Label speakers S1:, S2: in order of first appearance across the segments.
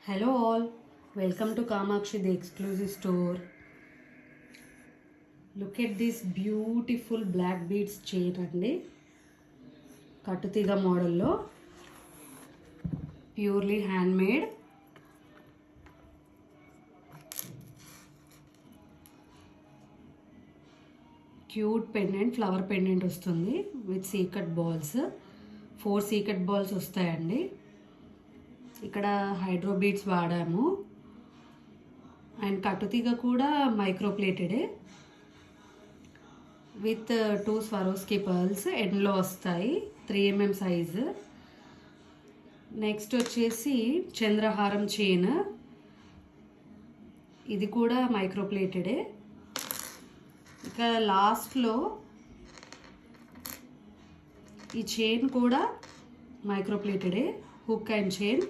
S1: Hello all, welcome to Kamakshi the exclusive store. Look at this beautiful black beads chain andi. Katutiga model lo purely handmade. Cute pendant, flower pendant వస్తుంది with C-cut balls. 4 C-cut balls వస్తాయండి. ఇక్కడ hydro beads వాడాము and కట్టుతీగ కూడా micro ప్లేటెడే with 2 Swarovski pearls ఎండ్లో వస్తాయి 3 mm size. Next వచ్చేసి చంద్రహారం chain, ఇది కూడా మైక్రో ప్లేటెడే. ఇక లాస్ట్లో ఈ చైన్ కూడా మైక్రో ప్లేటెడే, హుక్ అండ్ చైన్.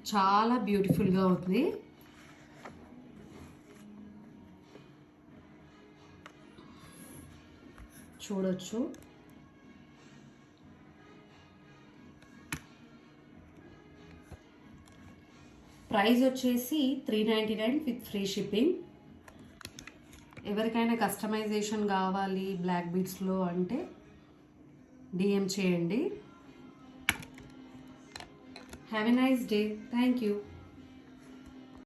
S1: చాలా బ్యూటిఫుల్గా ఉంది. చూడొచ్చు. ప్రైస్ వచ్చేసి $399 విత్ ఫ్రీ షిప్పింగ్. ఎవరికైనా కస్టమైజేషన్ కావాలి బ్లాక్ బీడ్స్లో అంటే DM చేయండి. Have a nice day. Thank you.